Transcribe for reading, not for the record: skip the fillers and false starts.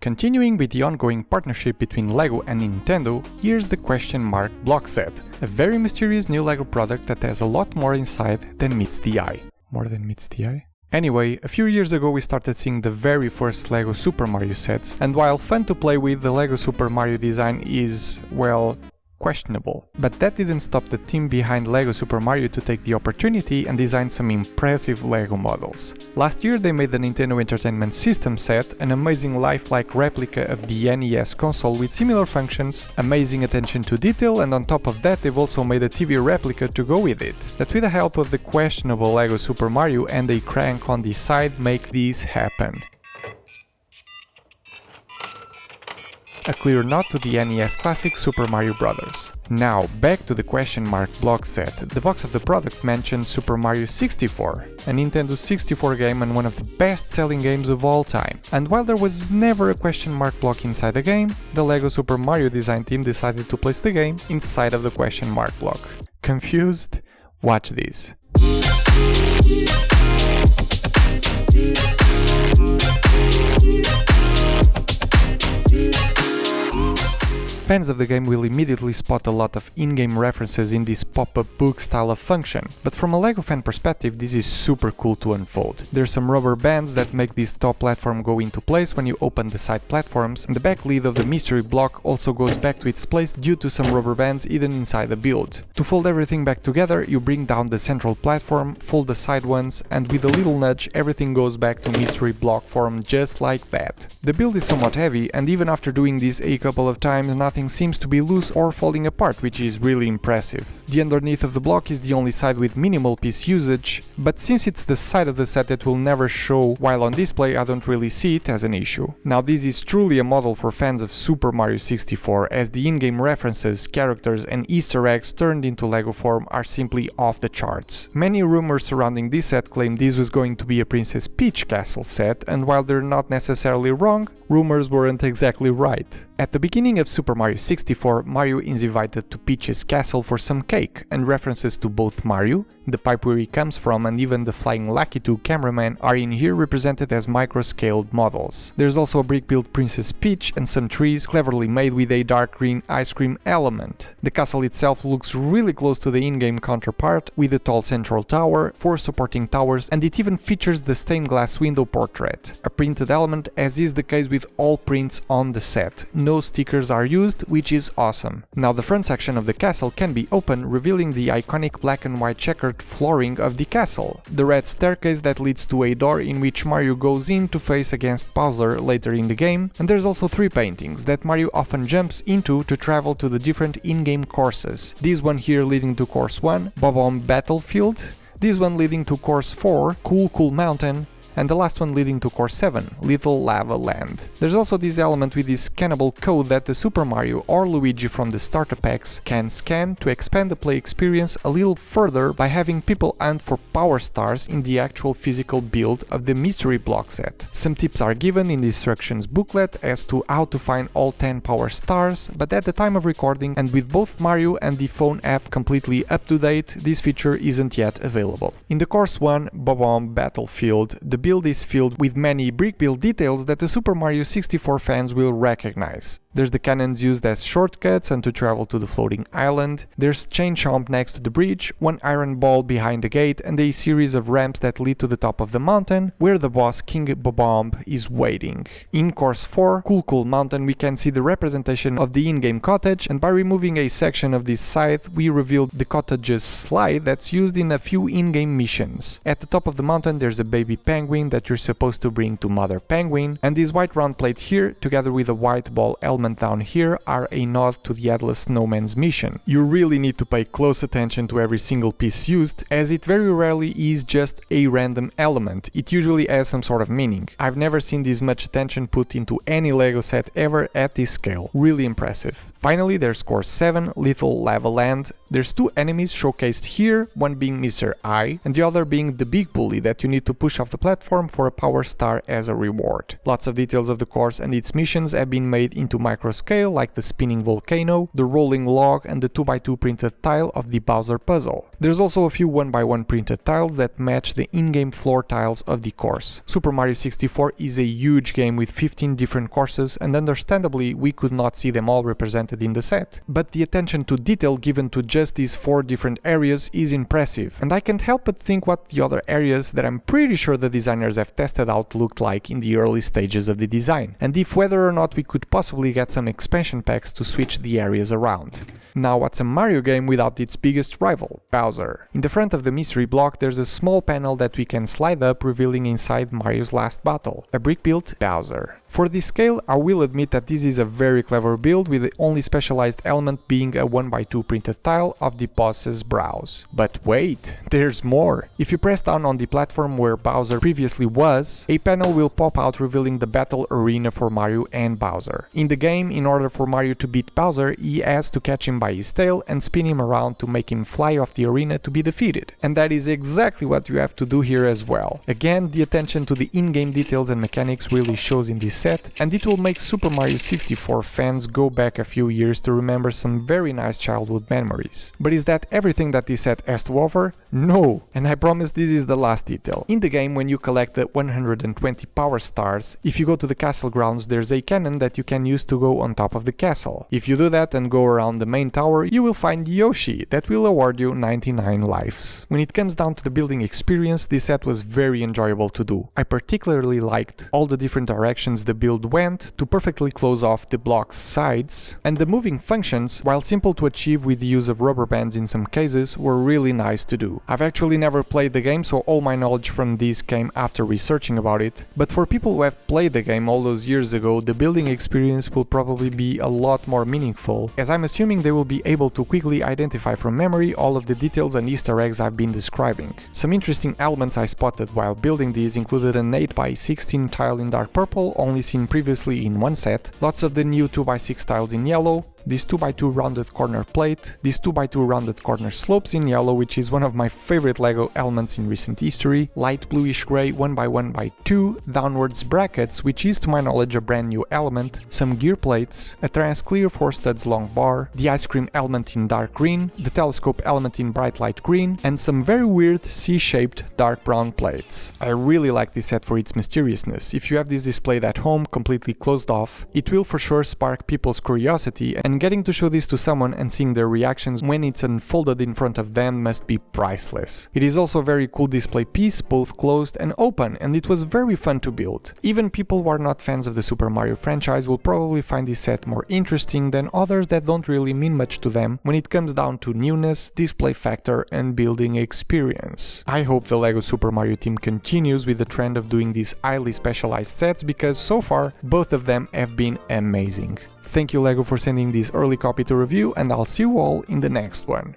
Continuing with the ongoing partnership between LEGO and Nintendo, here's the question mark block set, a very mysterious new LEGO product that has a lot more inside than meets the eye. More than meets the eye? Anyway, a few years ago we started seeing the very first LEGO Super Mario sets, and while fun to play with, the LEGO Super Mario design is, well, questionable. But that didn't stop the team behind LEGO Super Mario to take the opportunity and design some impressive LEGO models. Last year they made the Nintendo Entertainment System set, an amazing lifelike replica of the NES console with similar functions, amazing attention to detail, and on top of that they've also made a TV replica to go with it, that with the help of the questionable LEGO Super Mario and a crank on the side make this happen. A clear nod to the NES classic Super Mario Bros. Now, back to the question mark block set. The box of the product mentions Super Mario 64, a Nintendo 64 game and one of the best-selling games of all time. And while there was never a question mark block inside the game, the LEGO Super Mario design team decided to place the game inside of the question mark block. Confused? Watch this. Fans of the game will immediately spot a lot of in-game references in this pop-up book style of function, but from a LEGO fan perspective this is super cool to unfold. There's some rubber bands that make this top platform go into place when you open the side platforms, and the back lid of the mystery block also goes back to its place due to some rubber bands hidden inside the build. To fold everything back together, you bring down the central platform, fold the side ones, and with a little nudge everything goes back to mystery block form just like that. The build is somewhat heavy, and even after doing this a couple of times nothing seems to be loose or falling apart, which is really impressive. The underneath of the block is the only side with minimal piece usage, but since it's the side of the set that will never show while on display, I don't really see it as an issue. Now this is truly a model for fans of Super Mario 64, as the in-game references, characters and Easter eggs turned into LEGO form are simply off the charts. Many rumors surrounding this set claim this was going to be a Princess Peach castle set, and while they're not necessarily wrong, rumors weren't exactly right. At the beginning of Super Mario 64, Mario is invited to Peach's castle for some cake, and references to both Mario, the pipe where he comes from, and even the flying Lakitu cameraman are in here represented as micro-scaled models. There's also a brick-built Princess Peach and some trees cleverly made with a dark green ice cream element. The castle itself looks really close to the in-game counterpart, with a tall central tower, 4 supporting towers, and it even features the stained glass window portrait, a printed element as is the case with all prints on the set. No stickers are used, which is awesome. Now the front section of the castle can be opened, revealing the iconic black and white checkered flooring of the castle, the red staircase that leads to a door in which Mario goes in to face against Bowser later in the game, and there's also 3 paintings that Mario often jumps into to travel to the different in-game courses. This one here leading to course 1, Bob-omb Battlefield, this one leading to course 4, Cool Mountain, and the last one leading to course 7, Little Lava Land. There's also this element with this scannable code that the Super Mario or Luigi from the starter packs can scan to expand the play experience a little further by having people hunt for power stars in the actual physical build of the mystery block set. Some tips are given in the instructions booklet as to how to find all 10 power stars, but at the time of recording, and with both Mario and the phone app completely up to date, this feature isn't yet available. In the course 1, Bob-omb Battlefield, the build is filled with many brick-build details that the Super Mario 64 fans will recognize. There's the cannons used as shortcuts and to travel to the floating island, there's Chain Chomp next to the bridge, 1 iron ball behind the gate, and a series of ramps that lead to the top of the mountain, where the boss King Bob-omb is waiting. In course 4, Cool Mountain, we can see the representation of the in-game cottage, and by removing a section of this side, we reveal the cottage's slide that's used in a few in-game missions. At the top of the mountain there's a baby penguin that you're supposed to bring to Mother Penguin, and this white round plate here, together with a white ball element down here, are a nod to the Headless Snowman's mission. You really need to pay close attention to every single piece used, as it very rarely is just a random element, it usually has some sort of meaning. I've never seen this much attention put into any LEGO set ever at this scale. Really impressive. Finally, there's course 7, Little Lava Land. There's 2 enemies showcased here, one being Mr. I, and the other being the big bully that you need to push off the platform platform for a power star as a reward. Lots of details of the course and its missions have been made into micro scale, like the spinning volcano, the rolling log and the 2x2 printed tile of the Bowser puzzle. There's also a few 1x1 printed tiles that match the in-game floor tiles of the course. Super Mario 64 is a huge game with 15 different courses, and understandably we could not see them all represented in the set. But the attention to detail given to just these 4 different areas is impressive, and I can't help but think what the other areas that I'm pretty sure the designers have tested out looked like in the early stages of the design, and if whether or not we could possibly get some expansion packs to switch the areas around. Now, what's a Mario game without its biggest rival, Bowser? In the front of the mystery block there's a small panel that we can slide up, revealing inside Mario's last battle, a brick-built Bowser. For this scale, I will admit that this is a very clever build, with the only specialized element being a 1x2 printed tile of the boss's brows. But wait, there's more! If you press down on the platform where Bowser previously was, a panel will pop out revealing the battle arena for Mario and Bowser. In the game, in order for Mario to beat Bowser, he has to catch him by his tail and spin him around to make him fly off the arena to be defeated. And that is exactly what you have to do here as well. Again, the attention to the in-game details and mechanics really shows in this set, and it will make Super Mario 64 fans go back a few years to remember some very nice childhood memories. But is that everything that this set has to offer? No! And I promise this is the last detail. In the game, when you collect the 120 power stars, if you go to the castle grounds, there's a cannon that you can use to go on top of the castle. If you do that and go around the main tower, you will find Yoshi that will award you 99 lives. When it comes down to the building experience, this set was very enjoyable to do. I particularly liked all the different directions the build went to perfectly close off the block's sides, and the moving functions, while simple to achieve with the use of rubber bands in some cases, were really nice to do. I've actually never played the game, so all my knowledge from this came after researching about it, but for people who have played the game all those years ago, the building experience will probably be a lot more meaningful, as I'm assuming they will be able to quickly identify from memory all of the details and Easter eggs I've been describing. Some interesting elements I spotted while building these included an 8x16 tile in dark purple, only seen previously in one set, lots of the new 2x6 tiles in yellow, this 2x2 rounded corner plate, these 2x2 rounded corner slopes in yellow, which is one of my favorite LEGO elements in recent history, light bluish grey 1x1x2 downwards brackets, which is to my knowledge a brand new element, some gear plates, a trans clear 4 studs long bar, the ice cream element in dark green, the telescope element in bright light green, and some very weird C-shaped dark brown plates. I really like this set for its mysteriousness. If you have this displayed at home completely closed off, it will for sure spark people's curiosity, and getting to show this to someone and seeing their reactions when it's unfolded in front of them must be priceless. It is also a very cool display piece, both closed and open, and it was very fun to build. Even people who are not fans of the Super Mario franchise will probably find this set more interesting than others that don't really mean much to them when it comes down to newness, display factor and building experience. I hope the LEGO Super Mario team continues with the trend of doing these highly specialized sets, because so far both of them have been amazing. Thank you LEGO for sending this early copy to review, and I'll see you all in the next one.